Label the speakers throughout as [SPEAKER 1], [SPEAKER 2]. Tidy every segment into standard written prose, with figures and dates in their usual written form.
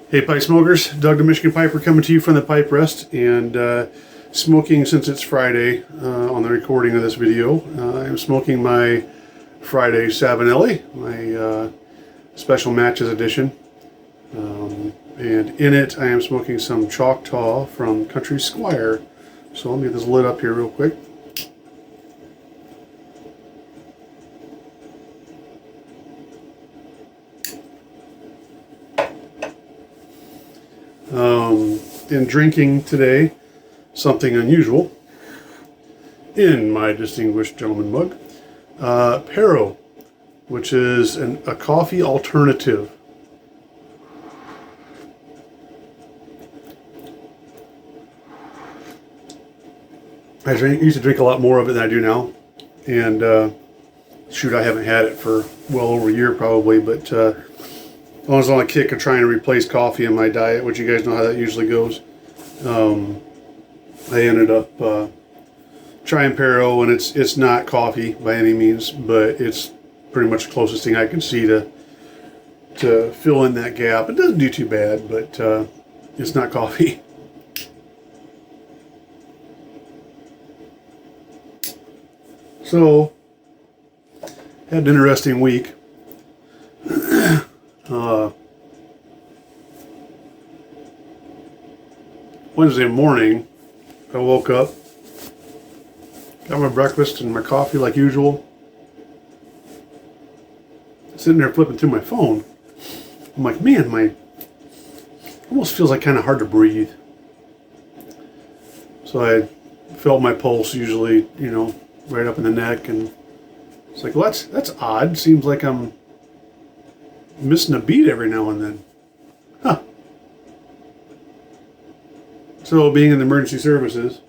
[SPEAKER 1] Hey pipe smokers, Doug the Michigan Piper coming to you from the pipe rest and smoking since it's Friday on the recording of this video. I'm smoking my Friday Savinelli, my special matches edition. And in it I am smoking some Choctaw from Country Squire. So let me get this lit up here real quick. In drinking today, something unusual in my distinguished gentleman mug, Pero, which is a coffee alternative. I used to drink a lot more of it than I do now, and shoot, I haven't had it for well over a year probably, but I was on a kick of trying to replace coffee in my diet, which you guys know how that usually goes. I ended up trying Pero, and it's not coffee by any means, but it's pretty much the closest thing I can see to fill in that gap. It doesn't do too bad, but it's not coffee. So, had an interesting week. Wednesday morning, I woke up, got my breakfast and my coffee like usual. Sitting there flipping through my phone. I'm like, man, almost feels like kind of hard to breathe. So I felt my pulse, usually, right up in the neck, and it's like, well, that's odd. Seems like I'm missing a beat every now and then. Huh. So being in the emergency services,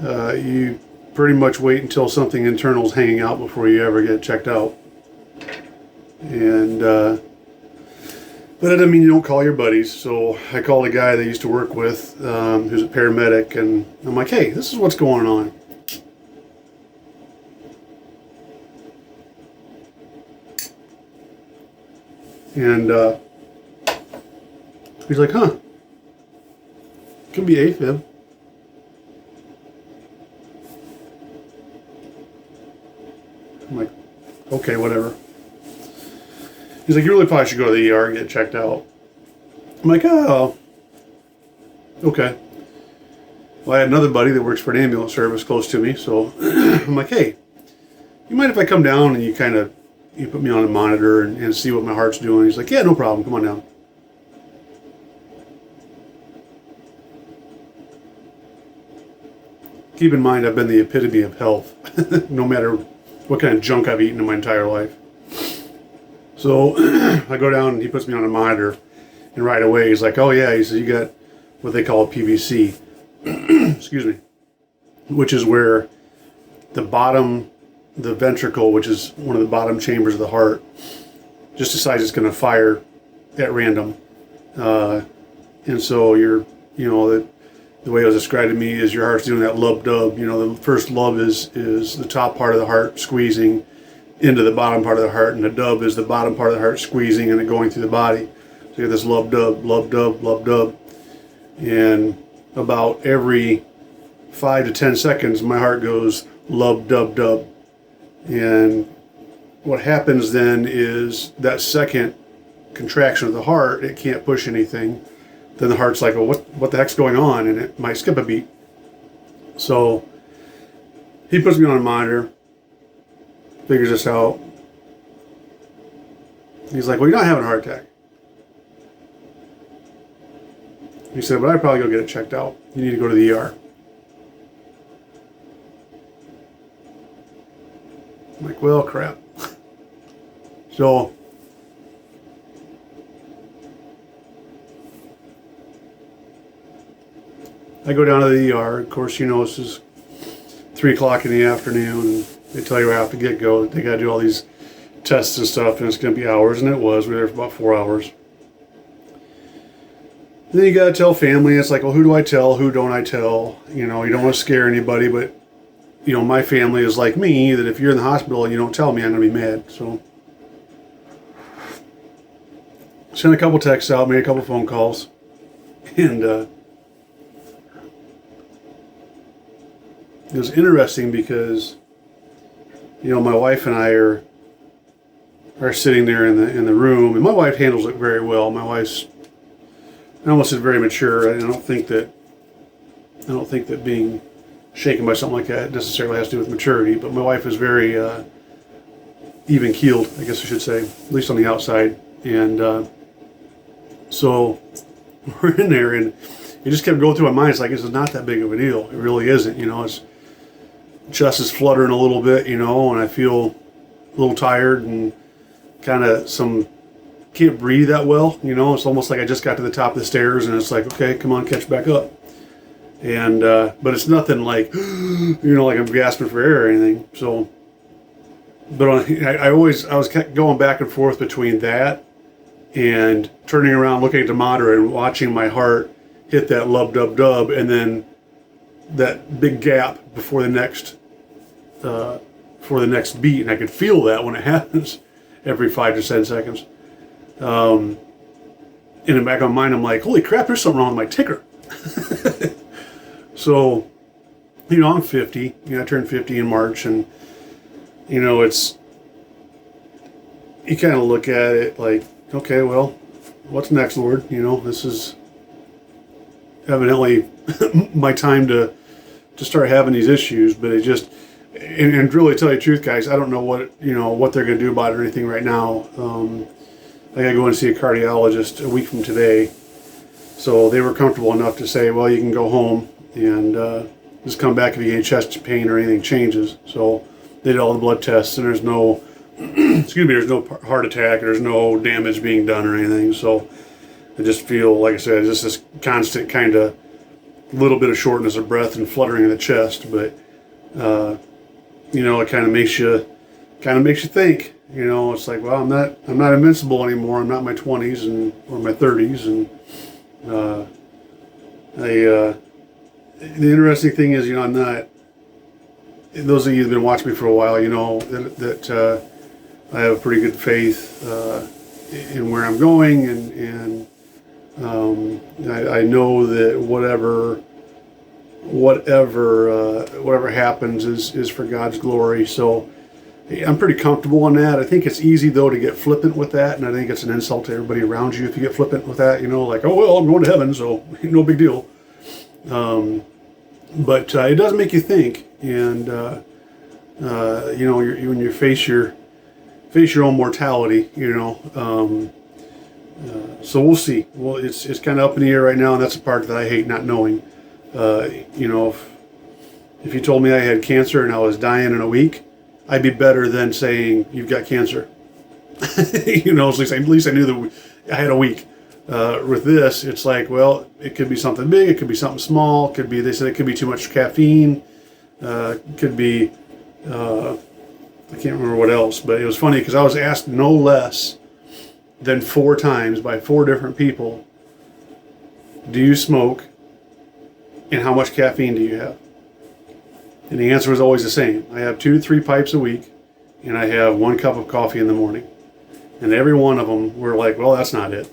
[SPEAKER 1] you pretty much wait until something internal is hanging out before you ever get checked out. And but that doesn't mean you don't call your buddies. So I called a guy that I used to work with, who's a paramedic, and I'm like, hey, this is what's going on. And he's like, huh, could be AFib. I'm like, okay, whatever. He's like, you really probably should go to the ER and get checked out. I'm like, oh, okay. Well, I had another buddy that works for an ambulance service close to me, so I'm like, hey, you mind if I come down and you put me on a monitor and see what my heart's doing? He's like, yeah, no problem, come on down. Keep in mind, I've been the epitome of health, no matter what kind of junk I've eaten in my entire life. So I go down and he puts me on a monitor, and right away he's like, oh yeah, he says, you got what they call a PVC, excuse me, which is where the ventricle, which is one of the bottom chambers of the heart, just decides it's going to fire at random. And so the way it was described to me is your heart's doing that lub-dub. The first lub is the top part of the heart squeezing into the bottom part of the heart, and the dub is the bottom part of the heart squeezing and it going through the body. So you have this lub-dub, lub-dub, lub-dub. And about every 5 to 10 seconds, my heart goes lub-dub-dub. And what happens then is that second contraction of the heart, it can't push anything. Then the heart's like, well, what the heck's going on? And it might skip a beat. So he puts me on a monitor, figures this out. He's like, well, you're not having a heart attack. He said, but I'd probably go get it checked out. You need to go to the ER. I'm like, well, crap. So I go down to the ER. Of course, this is 3 o'clock in the afternoon, and they tell you right off the get-go that they got to do all these tests and stuff, and it's going to be hours, and it was. We were there for about 4 hours. And then you got to tell family. It's like, well, who do I tell? Who don't I tell? You don't want to scare anybody, but my family is like me, that if you're in the hospital and you don't tell me, I'm going to be mad. sent a couple texts out, made a couple phone calls, and it was interesting because, you know, my wife and I are sitting there in the room, and my wife handles it very well. My wife's almost is very mature. I don't think that being shaken by something like that necessarily has to do with maturity, but my wife is very even keeled, I guess I should say, at least on the outside. And so we're in there, and it just kept going through my mind. It's like, this is not that big of a deal. It really isn't. You know, it's chest is fluttering a little bit, you know, and I feel a little tired and kind of can't breathe that well. You know, it's almost like I just got to the top of the stairs, and it's like, okay, come on, catch back up. And but it's nothing like, you know, like I'm gasping for air or anything. So, but I was going back and forth between that and turning around, looking at the monitor and watching my heart hit that lub dub dub, and then that big gap before the next beat, and I could feel that when it happens every 5 to 10 seconds. In the back of my mind, I'm like, holy crap, there's something wrong with my ticker. So, you know, I'm 50. You know, I turned 50 in March, and you know, you kind of look at it like, okay, well, what's next, Lord? You know, this is evidently my time to start having these issues. But it just, and really tell you the truth, guys, I don't know what they're going to do about it or anything right now. I got to go and see a cardiologist a week from today. So they were comfortable enough to say, well, you can go home and just come back if you get chest pain or anything changes. So they did all the blood tests, and there's no, there's no heart attack, there's no damage being done or anything. So I just feel, like I said, just this constant kind of little bit of shortness of breath and fluttering in the chest. But you know, it kind of makes you think. You know, it's like, well, I'm not invincible anymore. I'm not in my 20s or my 30s, and the interesting thing is, you know, I'm not. Those of you who've been watching me for a while, you know that I have a pretty good faith in where I'm going, and I know that whatever happens is for God's glory. So I'm pretty comfortable in that. I think it's easy though to get flippant with that, and I think it's an insult to everybody around you if you get flippant with that. You know, like, oh well, I'm going to heaven, so no big deal. But it does make you think, and you know, when you face your own mortality, you know. So we'll see. Well, it's kind of up in the air right now, and that's the part that I hate, not knowing. You know, if you told me I had cancer and I was dying in a week, I'd be better than saying you've got cancer. You know, at least I knew that I had a week. With this, it's like, well, it could be something big, it could be something small, they said it could be too much caffeine, could be, I can't remember what else, but it was funny because I was asked no less than 4 times by 4 different people, do you smoke and how much caffeine do you have? And the answer was always the same. I have 2 to 3 pipes a week, and I have 1 cup of coffee in the morning. And every one of them were like, well, that's not it.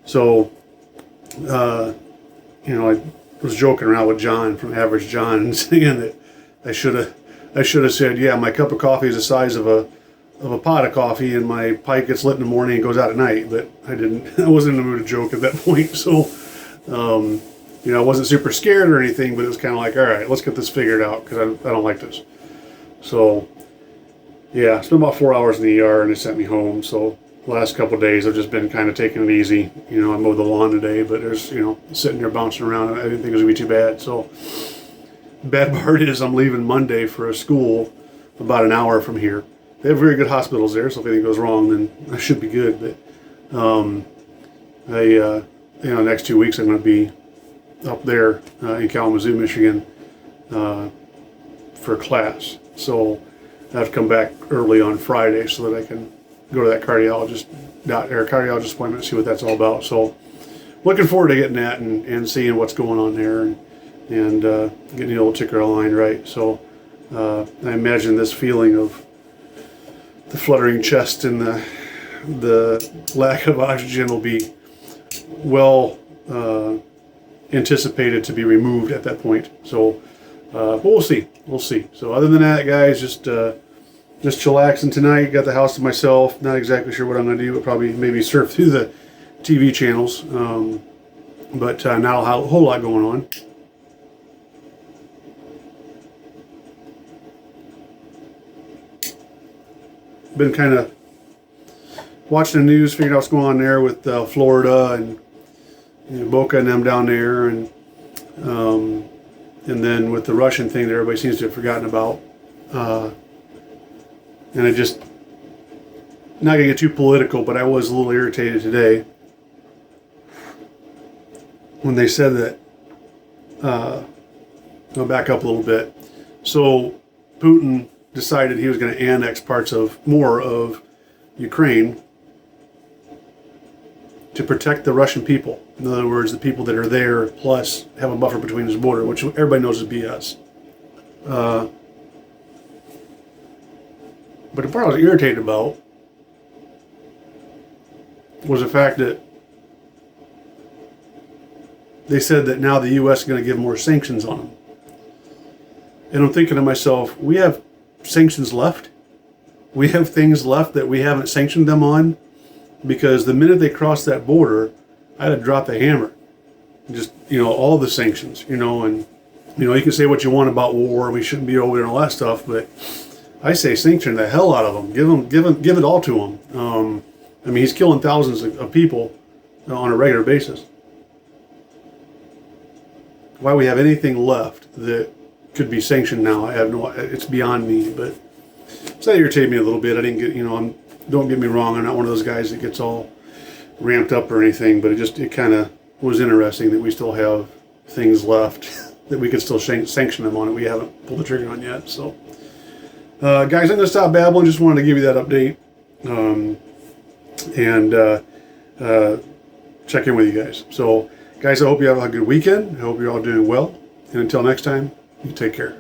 [SPEAKER 1] So, you know, I was joking around with John from Average John and saying that I should have said, yeah, my cup of coffee is the size of a pot of coffee, and my pipe gets lit in the morning and goes out at night. But I didn't. I wasn't in the mood to joke at that point. So, you know, I wasn't super scared or anything, but it was kind of like, all right, let's get this figured out because I don't like this. So, yeah, it's been about 4 hours in the ER, and they sent me home. So. Last couple of days I've just been kind of taking it easy. You know, I mowed the lawn today, but there's, you know, sitting there bouncing around. I didn't think it was going to be too bad. So, bad part is I'm leaving Monday for a school about an hour from here. They have very good hospitals there, so if anything goes wrong, then I should be good. But, you know, next 2 weeks I'm going to be up there in Kalamazoo, Michigan for class. So, I have to come back early on Friday so that I can go to that cardiologist appointment and see what that's all about. So looking forward to getting that and seeing what's going on there and getting the old ticker aligned right. So I imagine this feeling of the fluttering chest and the the lack of oxygen will be well anticipated to be removed at that point. So, but we'll see. We'll see. So other than that, guys, just chillaxing tonight. Got the house to myself. Not exactly sure what I'm going to do, but probably maybe surf through the TV channels. But not a whole lot going on. Been kind of watching the news, figuring out what's going on there with Florida and Boca and them down there, and then with the Russian thing that everybody seems to have forgotten about. And I just, not going to get too political, but I was a little irritated today when they said that, I'll back up a little bit. So Putin decided he was going to annex more of Ukraine to protect the Russian people. In other words, the people that are there, plus have a buffer between his border, which everybody knows is BS. But the part I was irritated about was the fact that they said that now the U.S. is going to give more sanctions on them. And I'm thinking to myself, we have sanctions left? We have things left that we haven't sanctioned them on? Because the minute they crossed that border, I'd have dropped the hammer. Just, all the sanctions, and, you can say what you want about war, we shouldn't be over there and all that stuff, but I say sanction the hell out of them. Give it all to him. He's killing thousands of people on a regular basis. Why we have anything left that could be sanctioned now, I have it's beyond me, but so that irritated me a little bit. I didn't get, don't get me wrong, I'm not one of those guys that gets all ramped up or anything, but it kind of was interesting that we still have things left that we could still sanction them on it. We haven't pulled the trigger on yet. So, guys, I'm going to stop babbling. Just wanted to give you that update and check in with you guys. So, guys, I hope you have a good weekend. I hope you're all doing well. And until next time, you take care.